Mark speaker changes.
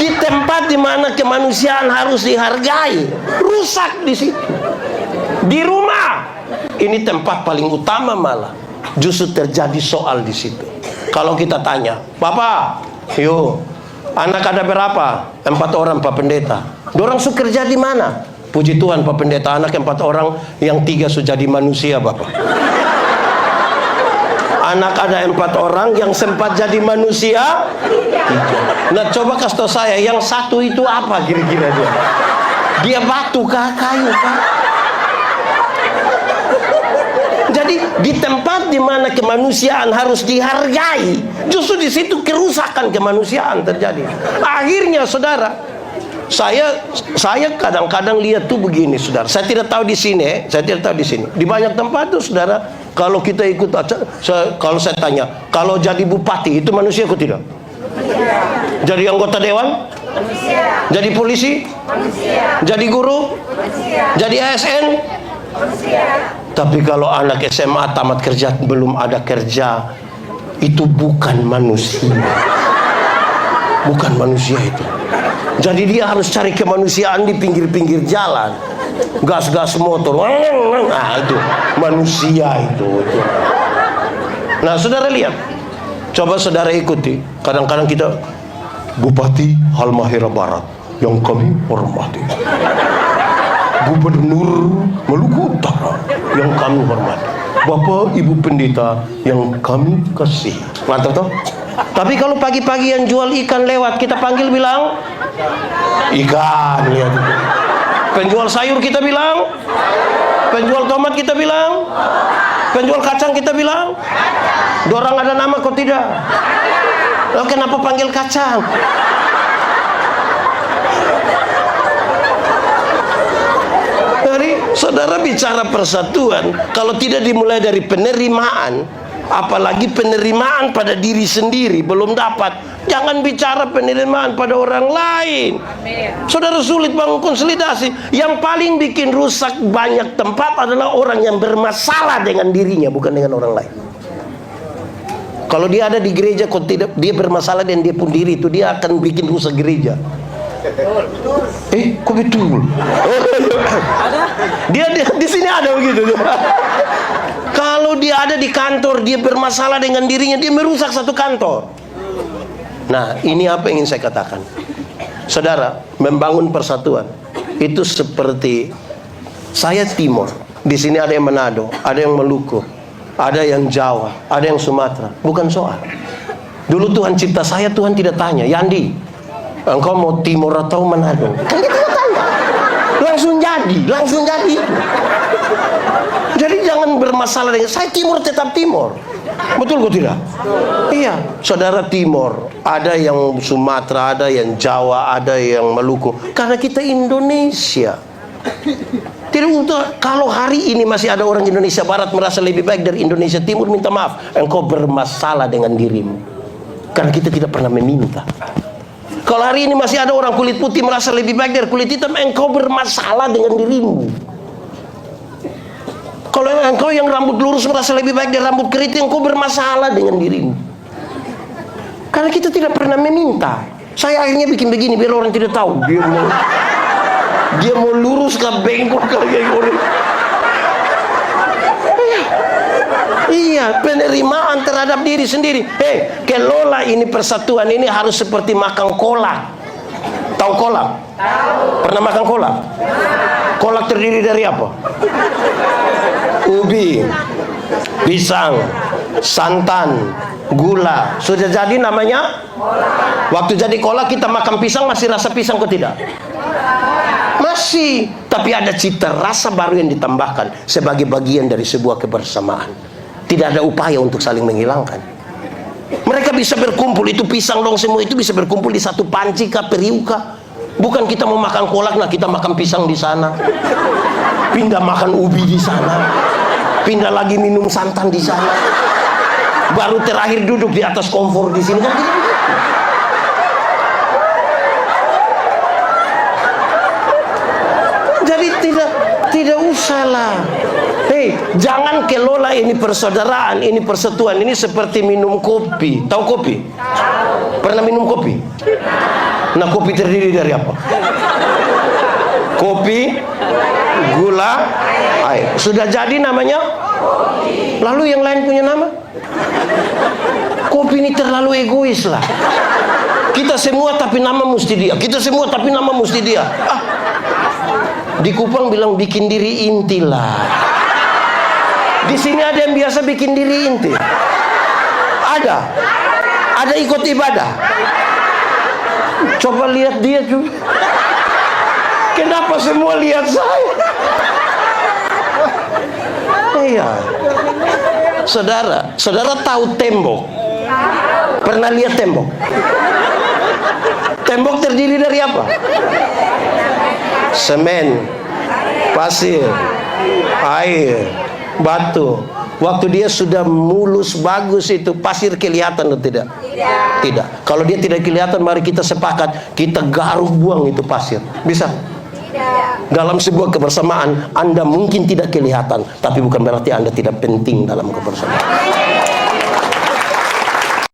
Speaker 1: Di tempat di mana kemanusiaan harus dihargai, rusak di situ. Di rumah, ini tempat paling utama malah justru terjadi soal di situ. Kalau kita tanya, Bapak, yuk, anak ada berapa? 4 orang Pak Pendeta. Dorang suka kerja di mana? Puji Tuhan Pak Pendeta, anak 4 orang, yang 3 sudah jadi manusia Bapak. Anak ada 4 orang, yang sempat jadi manusia 3. Nah coba kasih tahu saya, yang 1 itu apa kira-kira dia? Dia batu kah, kayu kah? Jadi di tempat di mana kemanusiaan harus dihargai, justru di situ kerusakan kemanusiaan terjadi. Akhirnya saudara, saya kadang-kadang lihat tuh begini, saudara. Saya tidak tahu di sini, Di banyak tempat tuh, saudara, kalau kita ikut, kalau saya tanya, kalau jadi bupati itu manusia atau tidak? Jadi anggota dewan? Manusia. Jadi polisi? Manusia. Jadi guru? Manusia. Jadi ASN? Manusia. Tapi kalau anak SMA tamat kerja, belum ada kerja, itu bukan manusia. Bukan manusia itu. Jadi dia harus cari kemanusiaan di pinggir-pinggir jalan, gas-gas motor. Nah itu manusia itu. Nah saudara lihat, coba saudara ikuti. Kadang-kadang kita, Bupati Halmahera Barat yang kami hormati, Gubernur Maluku Utara yang kami hormati, Bapak Ibu Pendeta yang kami kasih. Mantap toh? Tapi kalau pagi-pagi yang jual ikan lewat, kita panggil bilang ikan, lihat. Penjual sayur kita bilang, penjual tomat kita bilang, penjual kacang kita bilang. Dorang ada nama kok tidak? Lalu kenapa panggil kacang? Dari saudara bicara persatuan, kalau tidak dimulai dari penerimaan, apalagi penerimaan pada diri sendiri belum dapat, jangan bicara penerimaan pada orang lain. Saudara, sulit bangun konsolidasi. Yang paling bikin rusak banyak tempat adalah orang yang bermasalah dengan dirinya, bukan dengan orang lain. Kalau dia ada di gereja, kalau tidak, dia bermasalah dengan dia pun diri, itu dia akan bikin rusak gereja. Kok betul? Dia di sini ada begitu. Kalau dia ada di kantor, dia bermasalah dengan dirinya, dia merusak satu kantor. Nah, ini apa yang ingin saya katakan. Saudara, membangun persatuan itu seperti saya Timur. Di sini ada yang Manado, ada yang Maluku, ada yang Jawa, ada yang Sumatera. Bukan soal. Dulu Tuhan cipta saya, Tuhan tidak tanya, Yandi, engkau mau Timur atau Manado? Kan dia tidak tanya. Langsung jadi. Jadi jangan bermasalah dengan saya Timur, tetap Timur. Betul kok tidak? Iya, saudara Timur, ada yang Sumatera, ada yang Jawa, ada yang Maluku. Karena kita Indonesia. Tidak untuk kalau hari ini masih ada orang Indonesia Barat merasa lebih baik dari Indonesia Timur, minta maaf, engkau bermasalah dengan dirimu. Karena kita tidak pernah meminta. Kalau hari ini masih ada orang kulit putih merasa lebih baik dari kulit hitam, engkau bermasalah dengan dirimu. Kalau engkau yang rambut lurus merasa lebih baik dari rambut keriting, engkau bermasalah dengan dirimu. Karena kita tidak pernah meminta. Saya akhirnya bikin begini biar orang tidak tahu dia mau lurus ke bengkok kayak orang. Iya, penerimaan terhadap diri sendiri. Kelola ini persatuan ini harus seperti makan kolak. Tahu kolak? Tahu. Pernah makan kolak? Kolak terdiri dari apa? Ubi, pisang, santan, gula. Sudah jadi namanya kolak. Waktu jadi kolak kita makan pisang masih rasa pisang kok tidak? Masih, tapi ada cita rasa baru yang ditambahkan sebagai bagian dari sebuah kebersamaan. Tidak ada upaya untuk saling menghilangkan. Mereka bisa berkumpul, itu pisang dong semua itu bisa berkumpul di satu panci kah, periuk kah. Bukan kita mau makan kolak, nah kita makan pisang di sana, pindah makan ubi di sana, pindah lagi minum santan di sana, baru terakhir duduk di atas kompor di sini. Kan tidak begitu. Jadi tidak usahlah. Jangan kelola ini persaudaraan, ini persatuan, ini seperti minum kopi. Tahu kopi? Pernah minum kopi? Nah, kopi terdiri dari apa? Kopi, gula, air. Sudah jadi namanya? Lalu yang lain punya nama? Kopi ini terlalu egois lah. Kita semua tapi nama mesti dia. Kita semua tapi nama mesti dia. Di Kupang bilang bikin diri inti lah. Di sini ada yang biasa bikin diri inti. Ada ikut ibadah. Coba lihat dia juga. Kenapa semua lihat saya? Iya. Saudara tahu tembok? Pernah lihat tembok? Tembok terdiri dari apa? Semen, pasir, air, batu. Waktu dia sudah mulus bagus itu, pasir kelihatan atau tidak? Tidak. Kalau dia tidak kelihatan, mari kita sepakat, kita garuk buang itu pasir. Bisa? Dalam sebuah kebersamaan, Anda mungkin tidak kelihatan, tapi bukan berarti Anda tidak penting dalam kebersamaan.